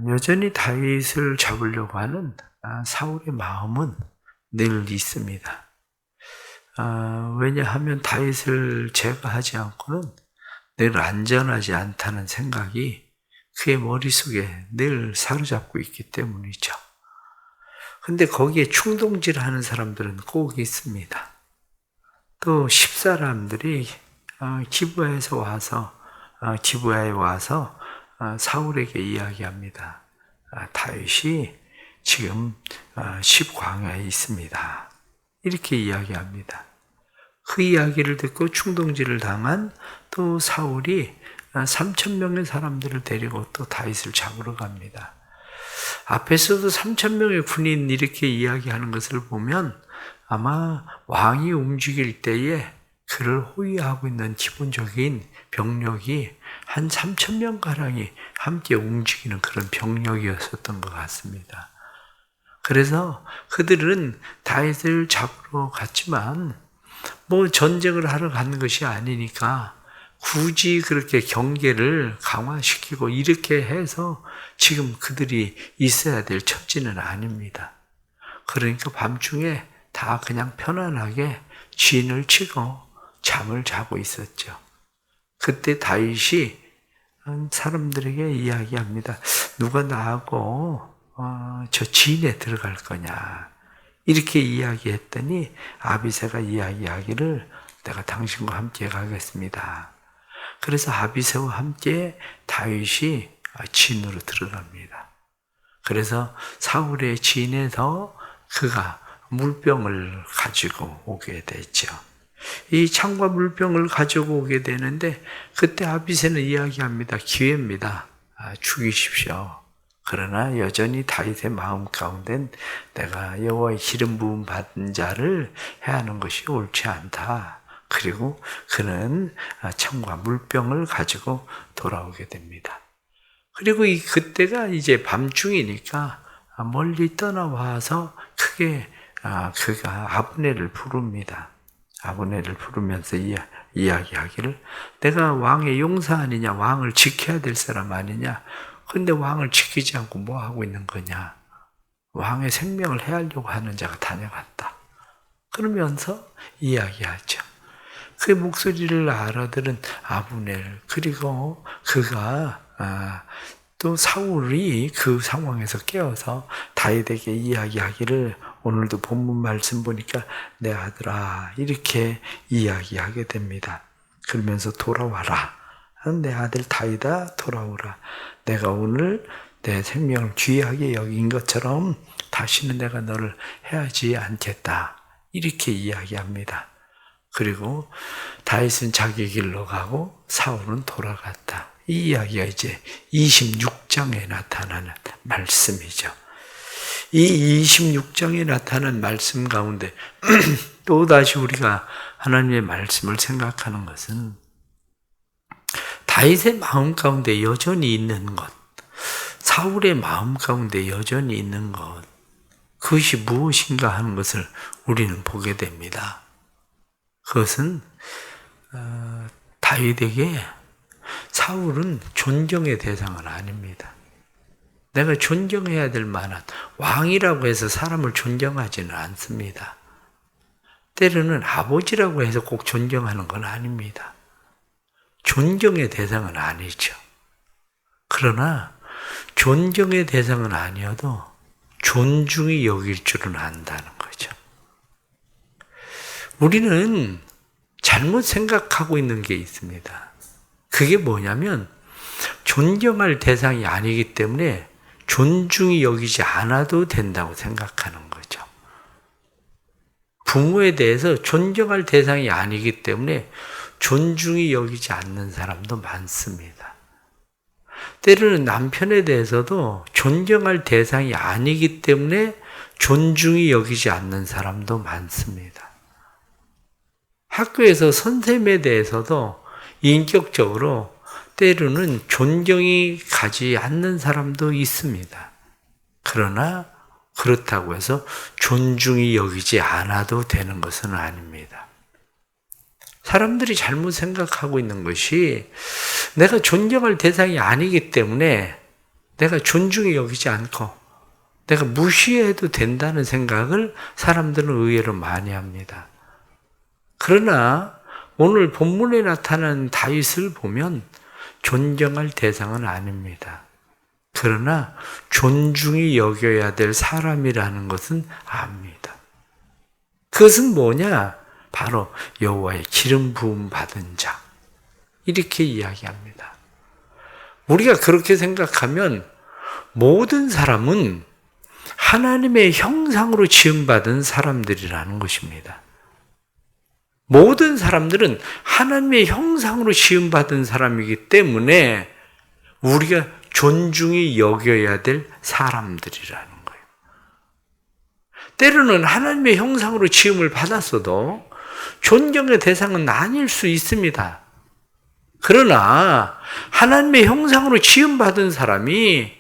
여전히 다윗을 잡으려고 하는 사울의 마음은 늘 있습니다. 왜냐하면 다윗을 제거하지 않고는 늘 안전하지 않다는 생각이 그의 머릿속에 늘 사로잡고 있기 때문이죠. 근데 거기에 충동질하는 사람들은 꼭 있습니다. 또 10사람들이 기브야에 와서 사울에게 이야기합니다. 다윗이 지금 10광야에 있습니다. 이렇게 이야기합니다. 그 이야기를 듣고 충동질을 당한 또 사울이 3,000명의 사람들을 데리고 또 다윗을 잡으러 갑니다. 앞에서도 3,000명의 군인 이렇게 이야기하는 것을 보면 아마 왕이 움직일 때에 그를 호위하고 있는 기본적인 병력이 한 3,000명가량이 함께 움직이는 그런 병력이었었던 것 같습니다. 그래서 그들은 다윗을 잡으러 갔지만 전쟁을 하러 간 것이 아니니까 굳이 그렇게 경계를 강화시키고 이렇게 해서 지금 그들이 있어야 될 처지는 아닙니다. 그러니까 밤중에 다 그냥 편안하게 진을 치고 잠을 자고 있었죠. 그때 다윗이 사람들에게 이야기합니다. 누가 나하고 저 진에 들어갈 거냐. 이렇게 이야기했더니 아비새가 이야기하기를 내가 당신과 함께 가겠습니다. 그래서 아비새와 함께 다윗이 진으로 들어갑니다. 그래서 사울의 진에서 그가 물병을 가지고 오게 됐죠. 이 창과 물병을 가지고 오게 되는데 그때 아비새는 이야기합니다. 기회입니다. 죽이십시오. 그러나 여전히 다윗의 마음 가운데는 내가 여호와의 기름 부음 받은 자를 해하는 것이 옳지 않다. 그리고 그는 창과 물병을 가지고 돌아오게 됩니다. 그리고 그때가 이제 밤중이니까 멀리 떠나와서 크게 그가 아브넬을 부릅니다. 아브넬을 부르면서 이야기하기를 내가 왕의 용사 아니냐, 왕을 지켜야 될 사람 아니냐, 근데 왕을 지키지 않고 뭐 하고 있는 거냐, 왕의 생명을 해하려고 하는 자가 다녀갔다. 그러면서 이야기하죠. 그의 목소리를 알아들은 아브넬, 그리고 그가 또 사울이 그 상황에서 깨어서 다윗에게 이야기하기를 오늘도 본문 말씀 보니까 내 아들아 이렇게 이야기하게 됩니다. 그러면서 돌아와라. 내 아들 다윗아 돌아오라. 내가 오늘 내 생명을 귀하게 여긴 것처럼 다시는 내가 너를 해하지 않겠다. 이렇게 이야기합니다. 그리고 다윗은 자기 길로 가고 사울은 돌아갔다. 이 이야기가 이제 26장에 나타나는 말씀이죠. 이 26장에 나타난 말씀 가운데 또다시 우리가 하나님의 말씀을 생각하는 것은 다윗의 마음 가운데 여전히 있는 것, 사울의 마음 가운데 여전히 있는 것, 그것이 무엇인가 하는 것을 우리는 보게 됩니다. 그것은 다윗에게 사울은 존경의 대상은 아닙니다. 내가 존경해야 될 만한 왕이라고 해서 사람을 존경하지는 않습니다. 때로는 아버지라고 해서 꼭 존경하는 건 아닙니다. 존경의 대상은 아니죠. 그러나 존경의 대상은 아니어도 존중히 여길 줄은 안다는 거죠. 우리는 잘못 생각하고 있는 게 있습니다. 그게 뭐냐면 존경할 대상이 아니기 때문에 존중히 여기지 않아도 된다고 생각하는 거죠. 부모에 대해서 존경할 대상이 아니기 때문에 존중히 여기지 않는 사람도 많습니다. 때로는 남편에 대해서도 존경할 대상이 아니기 때문에 존중히 여기지 않는 사람도 많습니다. 학교에서 선생님에 대해서도 인격적으로 때로는 존경이 가지 않는 사람도 있습니다. 그러나 그렇다고 해서 존중이 여기지 않아도 되는 것은 아닙니다. 사람들이 잘못 생각하고 있는 것이 내가 존경할 대상이 아니기 때문에 내가 존중히 여기지 않고 내가 무시해도 된다는 생각을 사람들은 의외로 많이 합니다. 그러나 오늘 본문에 나타난 다윗을 보면 존경할 대상은 아닙니다. 그러나 존중히 여겨야 될 사람이라는 것은 압니다. 그것은 뭐냐? 바로 여호와의 기름 부음 받은 자. 이렇게 이야기합니다. 우리가 그렇게 생각하면 모든 사람은 하나님의 형상으로 지음받은 사람들이라는 것입니다. 모든 사람들은 하나님의 형상으로 지음받은 사람이기 때문에 우리가 존중히 여겨야 될 사람들이라는 거예요. 때로는 하나님의 형상으로 지음을 받았어도 존경의 대상은 아닐 수 있습니다. 그러나 하나님의 형상으로 지음받은 사람이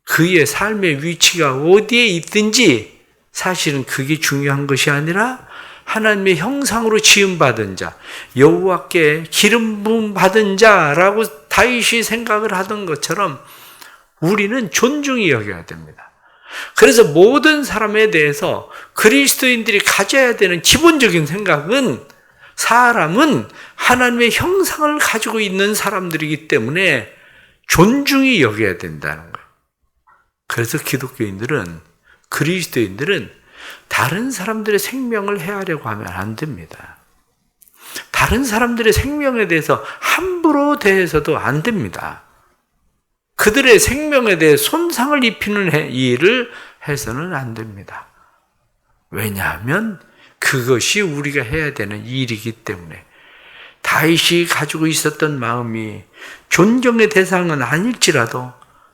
그의 삶의 위치가 어디에 있든지 사실은 그게 중요한 것이 아니라 하나님의 형상으로 지음받은 자, 여호와께 기름 부음 받은 자라고 다윗이 생각을 하던 것처럼 우리는 존중히 여겨야 됩니다. 그래서 모든 사람에 대해서 그리스도인들이 가져야 되는 기본적인 생각은 사람은 하나님의 형상을 가지고 있는 사람들이기 때문에 존중히 여겨야 된다는 거예요. 그래서 기독교인들은, 그리스도인들은 다른 사람들의 생명을 해하려고 하면 안 됩니다. 다른 사람들의 생명에 대해서 함부로 대해서도 안 됩니다. 그들의 생명에 대해 손상을 입히는 일을 해서는 안 됩니다. 왜냐하면 그것이 우리가 해야 되는 일이기 때문에. 다윗이 가지고 있었던 마음이 존경의 대상은 아닐지라도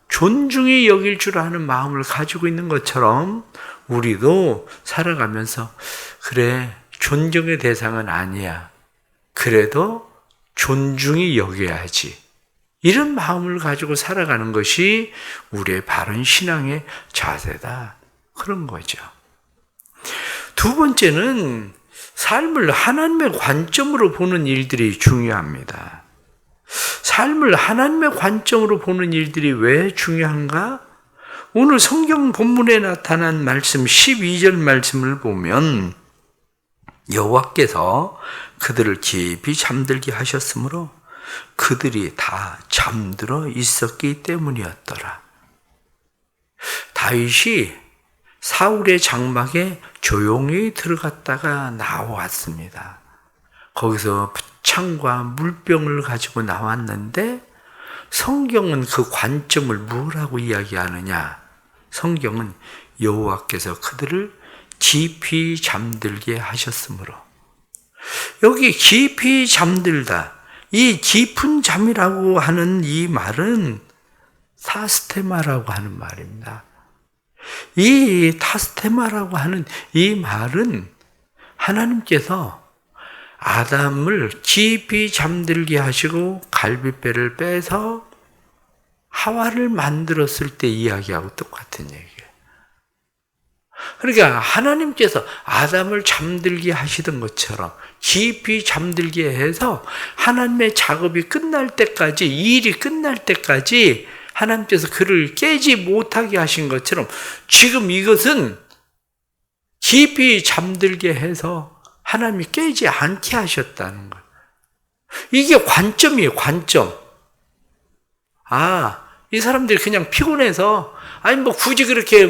존중히 여길 줄 아는 마음을 가지고 있는 것처럼 우리도 살아가면서 그래, 존경의 대상은 아니야. 그래도 존중히 여겨야지. 이런 마음을 가지고 살아가는 것이 우리의 바른 신앙의 자세다. 그런 거죠. 두 번째는 삶을 하나님의 관점으로 보는 일들이 중요합니다. 삶을 하나님의 관점으로 보는 일들이 왜 중요한가? 오늘 성경 본문에 나타난 말씀 12절 말씀을 보면 여호와께서 그들을 깊이 잠들게 하셨으므로 그들이 다 잠들어 있었기 때문이었더라. 다윗이 사울의 장막에 조용히 들어갔다가 나왔습니다. 거기서 창과 물병을 가지고 나왔는데 성경은 그 관점을 뭐라고 이야기하느냐? 성경은 여호와께서 그들을 깊이 잠들게 하셨으므로. 여기 깊이 잠들다. 이 깊은 잠이라고 하는 이 말은 타스테마라고 하는 말입니다. 이 타스테마라고 하는 이 말은 하나님께서 아담을 깊이 잠들게 하시고 갈빗배를 빼서 하와를 만들었을 때 이야기하고 똑같은 얘기예요. 그러니까 하나님께서 아담을 잠들게 하시던 것처럼 깊이 잠들게 해서 하나님의 작업이 끝날 때까지, 일이 끝날 때까지 하나님께서 그를 깨지 못하게 하신 것처럼 지금 이것은 깊이 잠들게 해서 하나님이 깨지 않게 하셨다는 거예요. 이게 관점이에요, 관점. 이 사람들이 그냥 피곤해서, 굳이 그렇게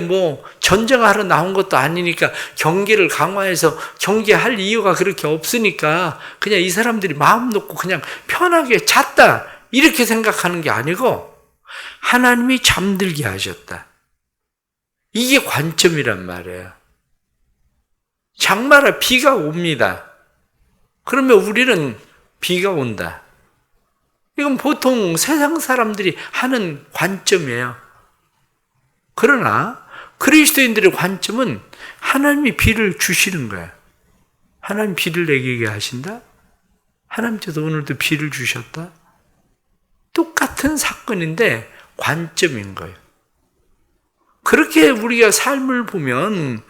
전쟁하러 나온 것도 아니니까 경계를 강화해서 경계할 이유가 그렇게 없으니까 그냥 이 사람들이 마음 놓고 그냥 편하게 잤다. 이렇게 생각하는 게 아니고 하나님이 잠들게 하셨다. 이게 관점이란 말이에요. 장마라 비가 옵니다. 그러면 우리는 비가 온다. 이건 보통 세상 사람들이 하는 관점이에요. 그러나 그리스도인들의 관점은 하나님이 비를 주시는 거예요. 하나님 비를 내리게 하신다? 하나님께서 오늘도 비를 주셨다? 똑같은 사건인데 관점인 거예요. 그렇게 우리가 삶을 보면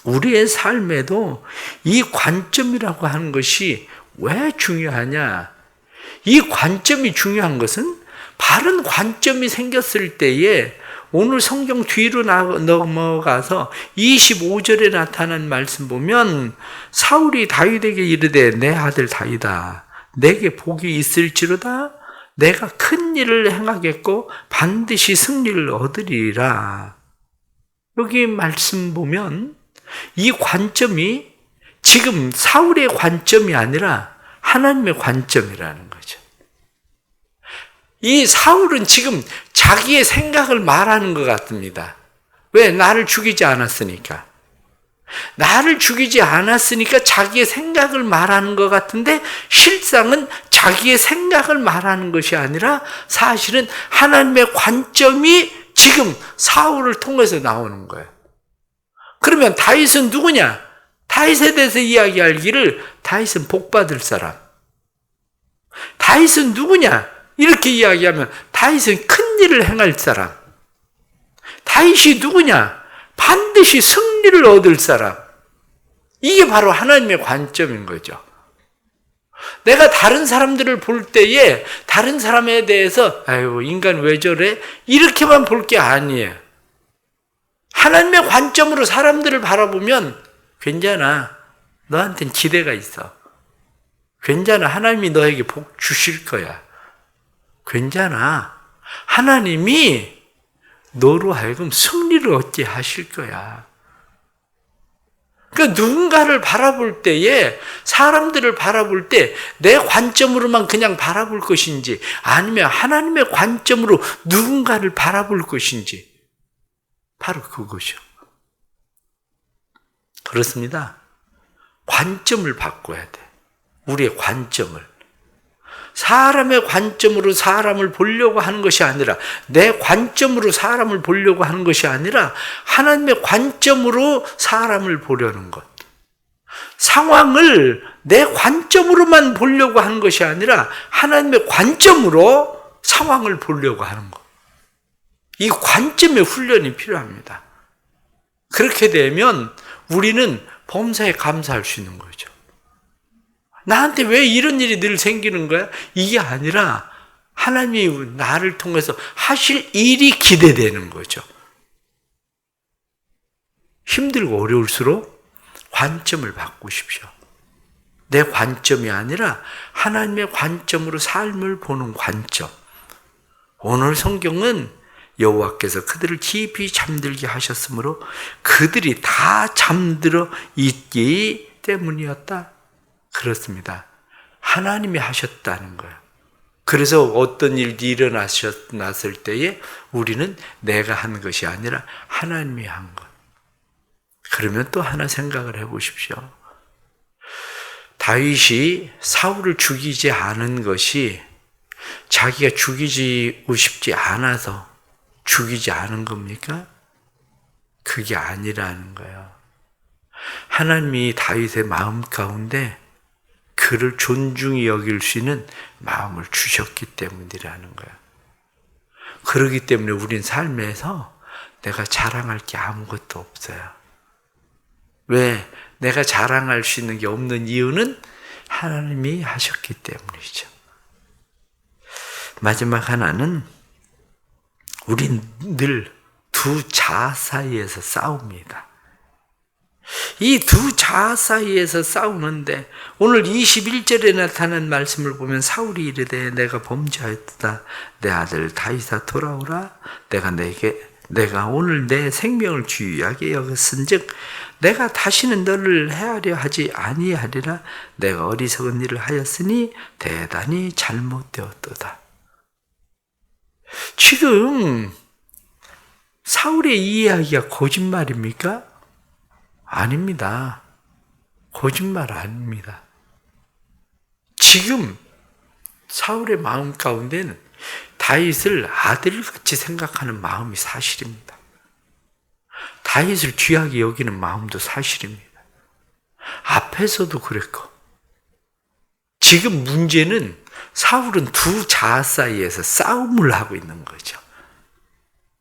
우리의 삶에도 이 관점이라고 하는 것이 왜 중요하냐? 이 관점이 중요한 것은 바른 관점이 생겼을 때에 오늘 성경 뒤로 넘어가서 25절에 나타난 말씀 보면 사울이 다윗에게 이르되 내 아들 다윗아 내게 복이 있을지로다 내가 큰 일을 행하겠고 반드시 승리를 얻으리라. 여기 말씀 보면 이 관점이 지금 사울의 관점이 아니라 하나님의 관점이라는 거죠. 이 사울은 지금 자기의 생각을 말하는 것 같습니다. 왜? 나를 죽이지 않았으니까. 나를 죽이지 않았으니까 자기의 생각을 말하는 것 같은데 실상은 자기의 생각을 말하는 것이 아니라 사실은 하나님의 관점이 지금 사울을 통해서 나오는 거예요. 그러면 다윗은 누구냐? 다윗에 대해서 이야기하기를 다윗은 복받을 사람. 다윗은 누구냐? 이렇게 이야기하면 다윗은 큰 일을 행할 사람. 다윗이 누구냐? 반드시 승리를 얻을 사람. 이게 바로 하나님의 관점인 거죠. 내가 다른 사람들을 볼 때에 다른 사람에 대해서 아유 인간 왜 저래? 이렇게만 볼 게 아니에요. 하나님의 관점으로 사람들을 바라보면 괜찮아. 너한테는 기대가 있어. 괜찮아. 하나님이 너에게 복 주실 거야. 괜찮아. 하나님이 너로 하여금 승리를 얻게 하실 거야. 그러니까 누군가를 바라볼 때에 사람들을 바라볼 때 내 관점으로만 그냥 바라볼 것인지 아니면 하나님의 관점으로 누군가를 바라볼 것인지 바로 그것이요. 그렇습니다. 관점을 바꿔야 돼. 우리의 관점을. 사람의 관점으로 사람을 보려고 하는 것이 아니라 내 관점으로 사람을 보려고 하는 것이 아니라 하나님의 관점으로 사람을 보려는 것. 상황을 내 관점으로만 보려고 하는 것이 아니라 하나님의 관점으로 상황을 보려고 하는 것. 이 관점의 훈련이 필요합니다. 그렇게 되면 우리는 범사에 감사할 수 있는 거죠. 나한테 왜 이런 일이 늘 생기는 거야? 이게 아니라 하나님이 나를 통해서 하실 일이 기대되는 거죠. 힘들고 어려울수록 관점을 바꾸십시오. 내 관점이 아니라 하나님의 관점으로 삶을 보는 관점. 오늘 성경은 여호와께서 그들을 깊이 잠들게 하셨으므로 그들이 다 잠들어 있기 때문이었다. 그렇습니다. 하나님이 하셨다는 거예요. 그래서 어떤 일이 일어났을 때에 우리는 내가 한 것이 아니라 하나님이 한 것. 그러면 또 하나 생각을 해보십시오. 다윗이 사울을 죽이지 않은 것이 자기가 죽이고 싶지 않아서 죽이지 않은 겁니까? 그게 아니라는 거예요. 하나님이 다윗의 마음 가운데 그를 존중히 여길 수 있는 마음을 주셨기 때문이라는 거예요. 그렇기 때문에 우린 삶에서 내가 자랑할 게 아무것도 없어요. 왜? 내가 자랑할 수 있는 게 없는 이유는 하나님이 하셨기 때문이죠. 마지막 하나는 우린 늘 두 자아 사이에서 싸웁니다. 이 두 자아 사이에서 싸우는데 오늘 21절에 나타난 말씀을 보면 사울이 이르되 내가 범죄하였다. 내 아들 다윗아 돌아오라. 내가 오늘 내 생명을 귀하게 여겼은즉 내가 다시는 너를 해하려 하지 아니하리라. 내가 어리석은 일을 하였으니 대단히 잘못되었도다. 지금 사울의 이 이야기가 거짓말입니까? 아닙니다. 거짓말 아닙니다. 지금 사울의 마음 가운데는 다윗을 아들같이 생각하는 마음이 사실입니다. 다윗을 귀하게 여기는 마음도 사실입니다. 앞에서도 그랬고 지금 문제는 사울은 두 자아 사이에서 싸움을 하고 있는 거죠.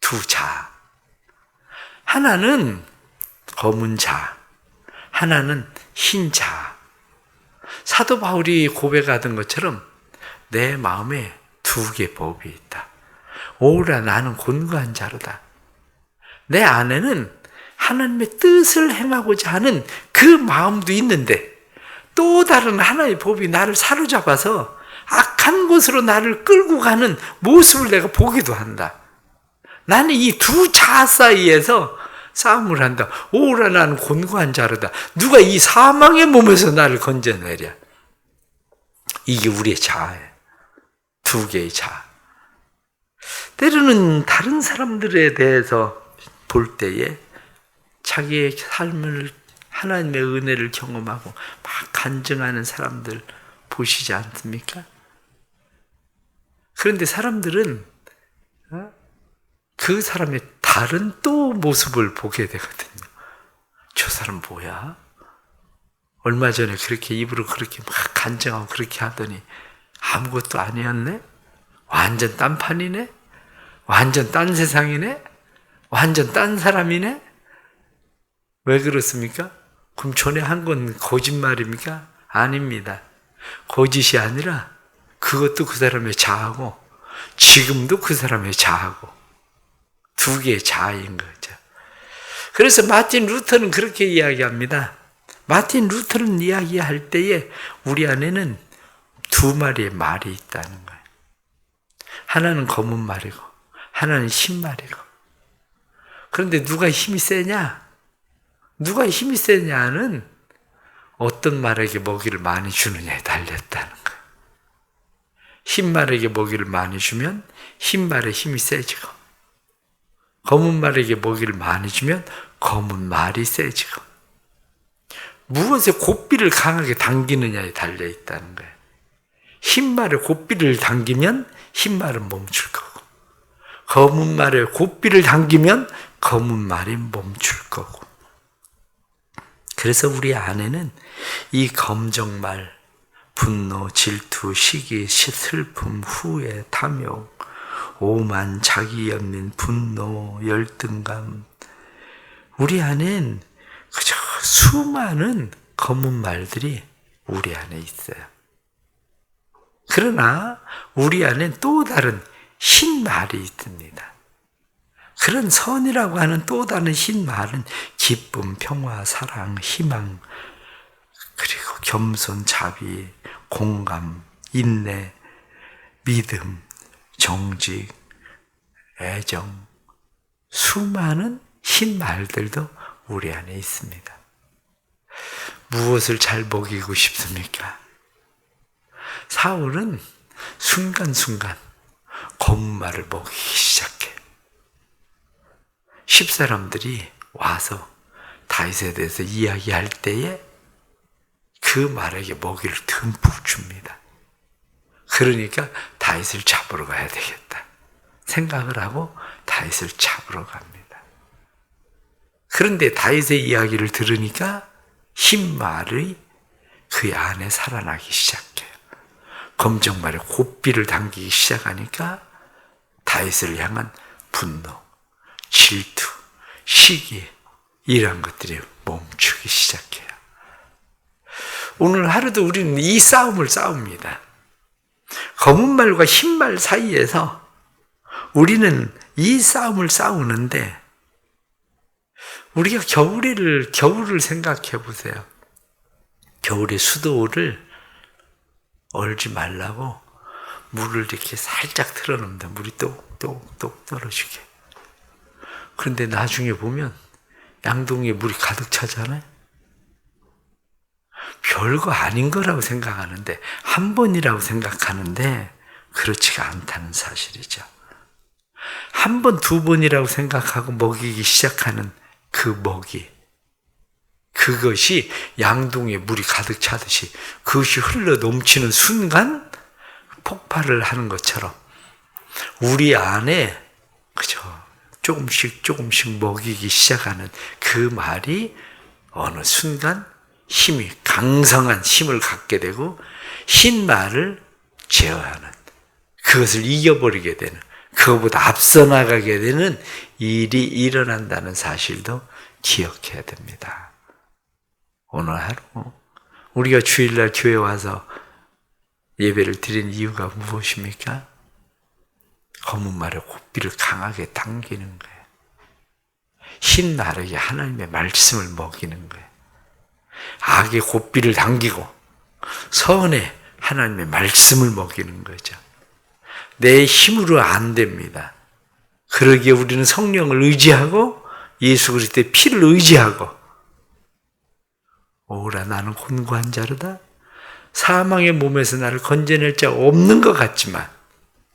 두 자아. 하나는 검은 자아, 하나는 흰 자아. 사도 바울이 고백하던 것처럼 내 마음에 두 개의 법이 있다. 오라 나는 곤고한 자로다. 내 안에는 하나님의 뜻을 행하고자 하는 그 마음도 있는데 또 다른 하나의 법이 나를 사로잡아서 악한 곳으로 나를 끌고 가는 모습을 내가 보기도 한다. 나는 이 두 자아 사이에서 싸움을 한다. 오라 나는 곤고한 자로다. 누가 이 사망의 몸에서 나를 건져내랴. 이게 우리의 자아예요. 두 개의 자아. 때로는 다른 사람들에 대해서 볼 때에 자기의 삶을 하나님의 은혜를 경험하고 막 간증하는 사람들 보시지 않습니까? 그런데 사람들은 그 사람의 다른 또 모습을 보게 되거든요. 저 사람 뭐야? 얼마 전에 그렇게 입으로 그렇게 막 간증하고 그렇게 하더니 아무것도 아니었네? 완전 딴판이네? 완전 딴 세상이네? 완전 딴 사람이네? 왜 그렇습니까? 그럼 전에 한 건 거짓말입니까? 아닙니다. 거짓이 아니라 그것도 그 사람의 자아고 지금도 그 사람의 자아고 두 개의 자아인 거죠. 그래서 마틴 루터는 그렇게 이야기합니다. 마틴 루터는 이야기할 때에 우리 안에는 두 마리의 말이 있다는 거예요. 하나는 검은 말이고 하나는 흰 말이고. 그런데 누가 힘이 세냐? 누가 힘이 세냐는 어떤 말에게 먹이를 많이 주느냐에 달렸다는 거예요. 흰 말에게 먹이를 많이 주면 흰 말의 힘이 세지고 검은 말에게 먹이를 많이 주면 검은 말이 세지고 무엇에 고삐를 강하게 당기느냐에 달려 있다는 거예요. 흰 말에 고삐를 당기면 흰 말은 멈출 거고 검은 말에 고삐를 당기면 검은 말이 멈출 거고. 그래서 우리 안에는 이 검정말, 분노, 질투, 시기, 슬픔, 후회, 탐욕, 오만, 자기 연민, 분노, 열등감, 우리 안엔 그저 수많은 검은 말들이 우리 안에 있어요. 그러나 우리 안엔 또 다른 흰 말이 있습니다. 그런 선이라고 하는 또 다른 흰 말은 기쁨, 평화, 사랑, 희망, 그리고 겸손, 자비, 공감, 인내, 믿음, 정직, 애정, 수많은 흰 말들도 우리 안에 있습니다. 무엇을 잘 먹이고 싶습니까? 사울은 순간순간 검은 말을 먹이기 시작해. 10사람들이 와서 다윗에 대해서 이야기할 때에 그 말에게 먹이를 듬뿍 줍니다. 그러니까 다윗을 잡으러 가야 되겠다 생각을 하고 다윗을 잡으러 갑니다. 그런데 다윗의 이야기를 들으니까 흰 말이 그 안에 살아나기 시작해요. 검정말에 고삐를 당기기 시작하니까 다윗을 향한 분노, 질투, 시기 이런 것들이 멈추기 시작해요. 오늘 하루도 우리는 이 싸움을 싸웁니다. 검은 말과 흰 말 사이에서 우리는 이 싸움을 싸우는데 우리가 겨울을 생각해 보세요. 겨울에 수도를 얼지 말라고 물을 이렇게 살짝 틀어놓는다. 물이 똑똑똑 떨어지게. 그런데 나중에 보면 양동이에 물이 가득 차잖아요. 별거 아닌 거라고 생각하는데 한 번이라고 생각하는데 그렇지가 않다는 사실이죠. 한 번, 두 번이라고 생각하고 먹이기 시작하는 그 먹이, 그것이 양동이에 물이 가득 차듯이 그것이 흘러 넘치는 순간 폭발을 하는 것처럼 우리 안에 그죠 조금씩 먹이기 시작하는 그 말이 어느 순간 힘이 강성한 힘을 갖게 되고 흰 말을 제어하는, 그것을 이겨버리게 되는, 그것보다 앞서 나가게 되는 일이 일어난다는 사실도 기억해야 됩니다. 오늘 하루 우리가 주일날 교회 와서 예배를 드린 이유가 무엇입니까? 검은 말에 고삐를 강하게 당기는 거예요. 흰 나르게 하나님의 말씀을 먹이는 거예요. 악의 고삐를 당기고 선에 하나님의 말씀을 먹이는 거죠. 내 힘으로 안 됩니다. 그러기에 우리는 성령을 의지하고 예수 그리스도의 피를 의지하고 오라 나는 곤고한 자로다. 사망의 몸에서 나를 건져낼 자 없는 것 같지만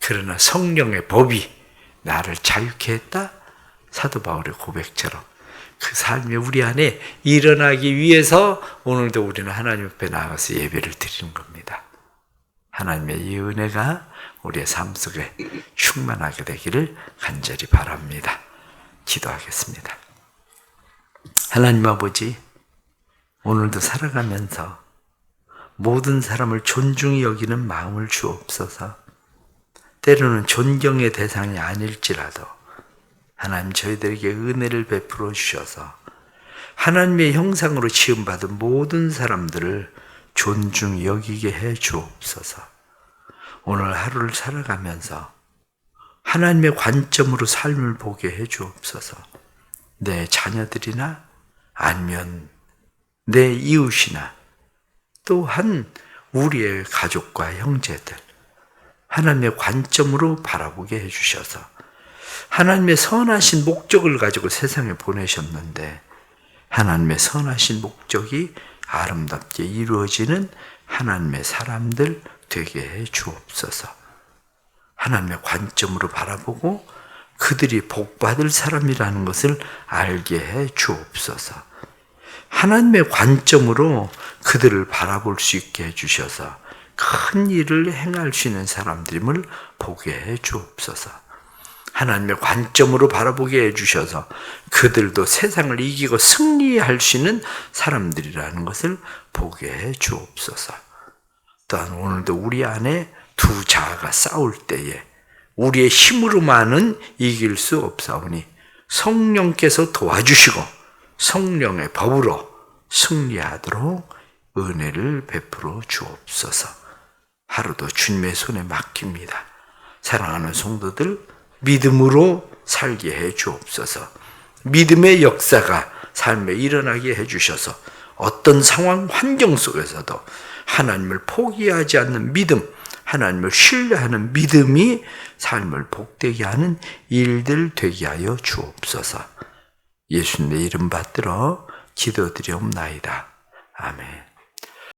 그러나 성령의 법이 나를 자유케 했다. 사도 바울의 고백처럼 그 삶이 우리 안에 일어나기 위해서 오늘도 우리는 하나님 앞에 나가서 예배를 드리는 겁니다. 하나님의 이 은혜가 우리의 삶 속에 충만하게 되기를 간절히 바랍니다. 기도하겠습니다. 하나님 아버지, 오늘도 살아가면서 모든 사람을 존중히 여기는 마음을 주옵소서. 때로는 존경의 대상이 아닐지라도 하나님 저희들에게 은혜를 베풀어 주셔서 하나님의 형상으로 지음받은 모든 사람들을 존중히 여기게 해 주옵소서. 오늘 하루를 살아가면서 하나님의 관점으로 삶을 보게 해 주옵소서. 내 자녀들이나 아니면 내 이웃이나 또한 우리의 가족과 형제들 하나님의 관점으로 바라보게 해 주셔서 하나님의 선하신 목적을 가지고 세상에 보내셨는데 하나님의 선하신 목적이 아름답게 이루어지는 하나님의 사람들 되게 해 주옵소서. 하나님의 관점으로 바라보고 그들이 복받을 사람이라는 것을 알게 해 주옵소서. 하나님의 관점으로 그들을 바라볼 수 있게 해 주셔서 큰 일을 행할 수 있는 사람들임을 보게 해 주옵소서. 하나님의 관점으로 바라보게 해 주셔서 그들도 세상을 이기고 승리할 수 있는 사람들이라는 것을 보게 해 주옵소서. 또한 오늘도 우리 안에 두 자아가 싸울 때에 우리의 힘으로만은 이길 수 없사오니 성령께서 도와주시고 성령의 법으로 승리하도록 은혜를 베풀어 주옵소서. 하루도 주님의 손에 맡깁니다. 사랑하는 성도들 믿음으로 살게 해 주옵소서. 믿음의 역사가 삶에 일어나게 해 주셔서 어떤 상황 환경 속에서도 하나님을 포기하지 않는 믿음, 하나님을 신뢰하는 믿음이 삶을 복되게 하는 일들 되게 하여 주옵소서. 예수님의 이름 받들어 기도드리옵나이다. 아멘.